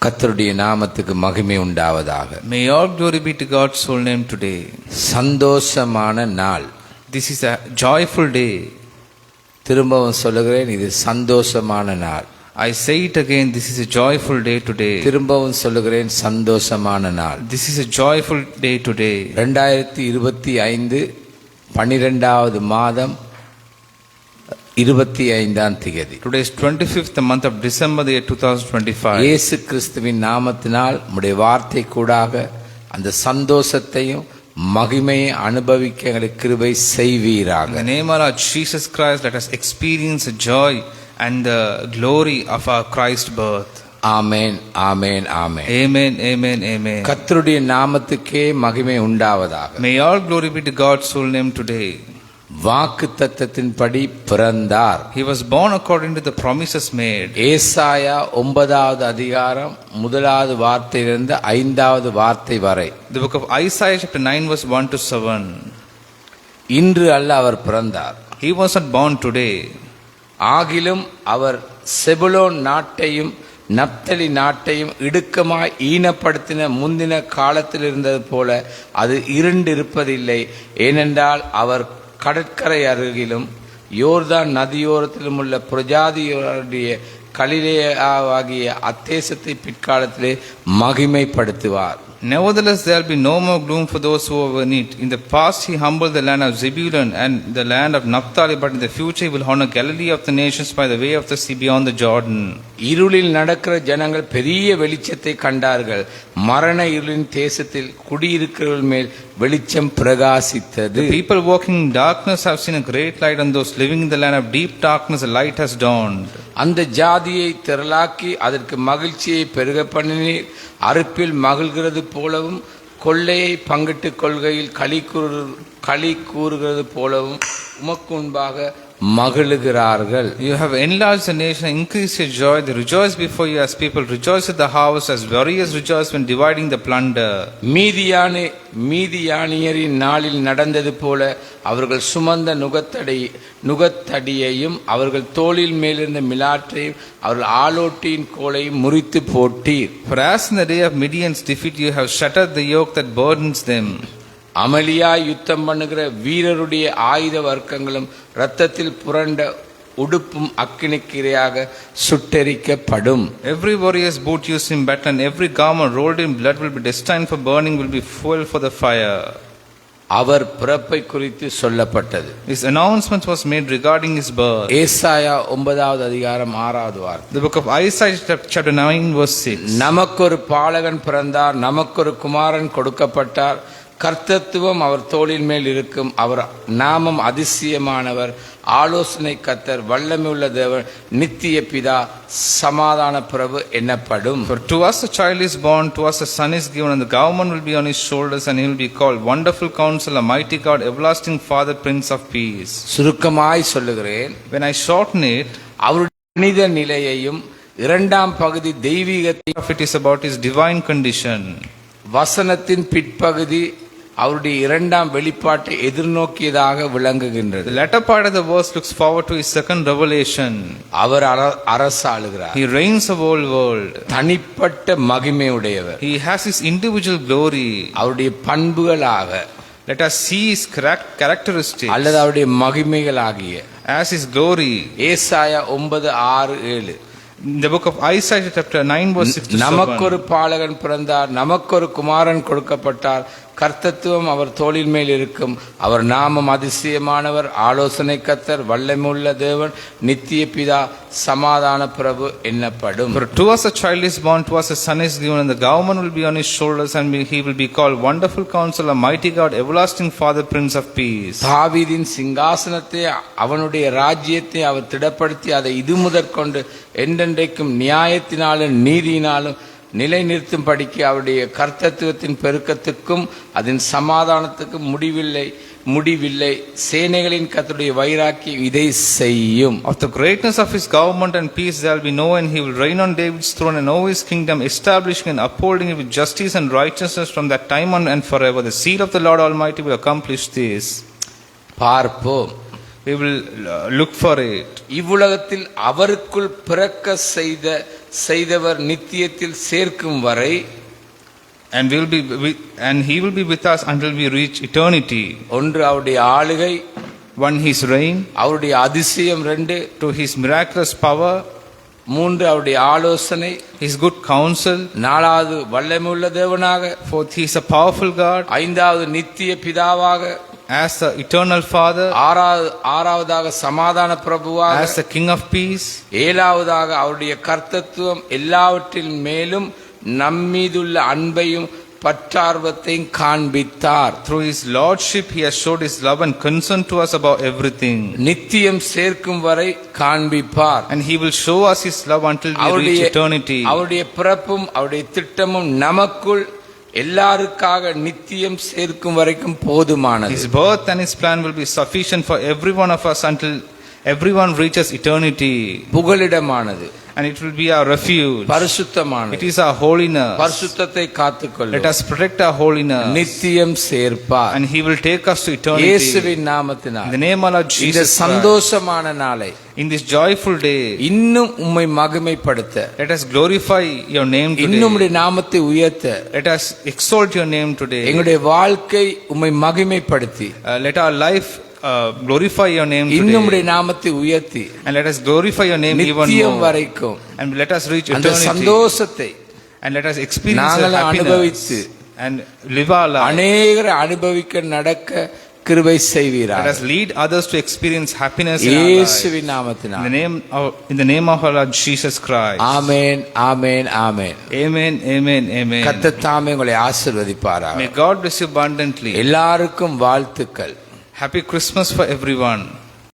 கர்த்தருடைய நாமத்துக்கு மகிமை உண்டாவதாக. May all glory be to God's holy name today. சந்தோஷமான நாள். This is a joyful day. திரும்பவும் சொல்லுகிறேன், இது சந்தோஷமான நாள். I say it again, this is a joyful day today. திரும்பவும் சொல்லுகிறேன், சந்தோஷமான நாள். This is a joyful day today. 2025 12வது மாதம் 25ஆம் தேதி. Today is 25th the month of December the year 2025. இயேசு கிறிஸ்துவின் நாமத்தினால் உம்முடைய வார்த்தை கூடாக அந்த சந்தோஷத்தையும் மகிமையை அனுபவிக்க எங்களுக்கு கிருபை செய்வீராக. In the name of our Jesus Christ, let us experience the joy and the glory of our Christ birth. Amen, amen, amen. Amen, amen, amen. கர்த்தருடைய நாமத்துக்கே மகிமை உண்டாவதாக. May all glory be to God's holy name today. வாக்குத்தத்தத்தின்படி பிறந்தார். He was born according to the promises made. ஏசாயா 9வது அதிகாரம் 1வது வார்த்தையிலிருந்து 5வது வார்த்தை வரை. The book of Isaiah chapter 9 verse 1 to 7. இன்று அல்ல அவர் பிறந்தார். He was not born today. ஆகிலும் அவர் செபுலோன் நாட்டையும் நப்தலி நாட்டையும் இடுக்கமாய் ஈனப்படுத்தின முந்தின காலத்தில் இருந்தது போல அது இருண்டிருப்பதில்லை. ஏனென்றால் அவர் கடற்கரை அருகிலும் யோர்தான் நதியோரத்திலும் உள்ள பிரஜாதியோருடைய கலிலேயாவாகிய அத்தேசத்தை பிற்காலத்திலே மகிமைப்படுத்துவார். Nevertheless, there will be no more gloom for those who are in it. In the past, he humbled the land of Zebulun and the land of Naphtali, but in the future, he will honor Galilee of the nations by the way of the sea beyond the Jordan. இருளில் நடக்கிற ஜனங்கள் பெரிய வெளிச்சத்தை கண்டார்கள். மரண இருளின் தேசத்தில் குடியிருக்கிறவர்கள் மேல் வெளிச்சம் பிரகாசித்தது. The people walking in darkness have seen a great light, and those living in the land of deep darkness, a light has dawned. அந்த ஜாதியை திரளாக்கி அதற்கு மகிழ்ச்சியை பெருக பண்ணினீர். அறுப்பில் மகிழ்கிறது போலவும் கொள்ளையை பங்கிட்டுக் கொள்கையில் களி கூறுகிறது போலவும் உமக்கு முன்பாக மகிழுகிறார்கள். You have enlarged the nation and increased your joy. They rejoice before you as people rejoice at the harvest, as warriors rejoice when dividing the plunder. மீதியானியரின் நாளில் நடந்தது போல அவர்கள் சுமந்த நுகத்தடியையும் அவர்கள் தோளில் மேலிருந்த மிலாற்றையும் அவர்கள் ஆலோட்டியின் கோலையும் முறித்து போட்டீர். For as in the day of Midian's defeat you have shattered the yoke that burdens them. அமளியா யுத்தம் பண்ணுகிற வீரருடைய ஆயுத வர்க்கங்களும் இரத்தத்தில் புரண்ட உடுப்பும் அக்கினிக்கிரையாக சுட்டெரிக்கப்படும். Every warrior's boot used in battle and every garment rolled in blood will be destined for burning, will be fuel for the fire. அவர் பிறப்பை குறித்து சொல்லப்பட்டது. His announcement was made regarding his birth. ஏசாயா 9வது அதிகாரம் 6வது வார்த்தை. The book of Isaiah chapter 9 verse 6. நமக்கொரு பாலகன் பிறந்தார், நமக்கொரு குமாரன் கொடுக்கப்பட்டார். கர்த்தத்துவம் அவர் தோளின் மேல் இருக்கும். அவர் நாமம் அதிசயமானவர், ஆலோசனை கர்த்தர், வல்லமையுள்ள தேவன், நித்திய பிதா, சமாதான பிரபு என்னப்படும். For to us a child is born, to us a son is given, and the government will be on his shoulders, and he will be called Wonderful Counselor, Mighty God, Everlasting Father, Prince of Peace. சுருக்கமாய் சொல்லுகிறேன். When I shorten it, அவருடைய மனித நிலையையும் இரண்டாம் பகுதி தெய்வீகத்தை, it is about his divine condition. வசனத்தின் பிற்பகுதி அவருடைய இரண்டாம் வெளிப்பாட்டை எதிர்நோக்கியதாக விளங்குகின்றது. The latter part of the verse looks forward to his second revelation. Our அரசாளுகிறார். He reigns the whole world. தனிப்பட்ட மகிமையுடையவர். He has his individual glory. அவருடைய பண்புகளாக, let us see his characteristics, அல்லது அவருடைய மகிமைகளாகிய as his glory. ஏசாயா 9:6-7. In the book of Isaiah chapter 9 verse 6 to 7. நமக்கொரு பாலகன் பிறந்தார், நமக்கொரு குமாரன் கொடுக்கப்பட்டார். கர்த்தத்துவம் அவர் தோளின் மேல் இருக்கும். அவர் நாமம் அதிசயமானவர், ஆலோசனை கர்த்தர், வல்லமையுள்ள தேவன், நித்திய பிதா, சமாதான பிரபு என்னப்படும். For to us a child is born, to us a son is given, and the government will be on his shoulders, and he will be called Wonderful Counselor, Mighty God, Everlasting Father, Prince of Peace. தாவீதின் சிங்காசனத்தை, அவனுடைய ராஜ்யத்தை அவர் திடப்படுத்தி அதை இது முதற்கொண்டு என்றென்றைக்கும் நியாயத்தினாலும் நீதியினாலும் நிலைநிறுத்தும்படிக்கு அவருடைய கர்த்தத்துவத்தின் பெருக்கத்துக்கும் அதன் சமாதானத்துக்கும் முடிவில்லை. சேனைகளின் கர்த்தருடைய வைராக்கியம் இதை செய்யும். Of the greatness of his government and peace there will be no end. He will reign on David's throne and over his kingdom, establishing and upholding it with justice and righteousness from that time on and forever. The seal of the Lord Almighty will accomplish this. பார்ப்போம். We will look for it. இவ்வுலகத்தில் அவருக்குள் பிறக்க செய்த செய்தவர் நித்தியத்தில் சேர்க்கும் வரை and he will be with us until we reach eternity. ஒன்று அவருடைய ஆளுகை, One, his reign. அவருடைய அதிசயம். 2 To his miraculous power. 3 அவருடைய ஆலோசனை, his good counsel. 4வது வல்லமையுள்ள தேவனாக. 4th, he is a powerful God. 5வது நித்திய பிதாவாக, as the eternal Father. 6வதாக சமாதான பிரபுவாக, as the King of peace. 7வதாக அவருடைய கர்த்தத்துவம் எல்லாவற்றின் மேலும் நம்மீதுள்ள அன்பையும் பற்றார்வத்தையும் காண்பித்தார். Through his lordship he has showed his love and concern to us about everything. நித்தியம் சேர்க்கும் வரை காண்பிப்பார். And he will show us his love until we reach eternity. அவருடைய பிறப்பும் அவருடைய திட்டமும் நமக்குள் எல்லாருக்காக நித்தியம் சேர்க்கும் வரைக்கும் போதுமானது. His birth and his plan will be sufficient for every one of us until everyone reaches eternity. புகலிடமானது. And it will be our refuge. பரிசுத்தமானது. It is our holiness. பரிசுத்தத்தை காத்துக்கொள்ளும். Let us protect our holiness. நித்தியம் சேர்ப்பார். And he will take us to eternity. இயேசுவின் நாமத்தினால். In the name of Lord Jesus. இந்த சந்தோஷமான நாளை, in this joyful day, இன்னும் உம்மை மகிமைப்படுத்த, let us glorify your name today. இன்னும் உம்முடைய நாமத்தை உயர்த்த, let us exalt your name today. எங்களுடைய வாழ்க்கை உம்மை மகிமைப்படுத்தி, let our life glorify your name today. இன்னும் உம்முடைய நாமத்தை உயர்த்தி, and let us glorify your name even நித்தியம் more. வரைக்கும், and let us reach அந்த eternity. சந்தோஷத்தை and let us experience நாங்கள் அனுபவித்து and live our life. அநேகரை அனுபவிக்க நடக்க கிருபை செய்வீராக. Let us lead others to experience happiness in our lives. இயேசுவின் நாமத்தினால். In the name of our Lord Jesus Christ. Amen, amen, amen. Amen, amen, amen. கர்த்தர் தாமே உங்களை ஆசீர்வதிப்பாராக. May God bless you abundantly. எல்லாருக்கும் வாழ்த்துக்கள். Happy Christmas for everyone.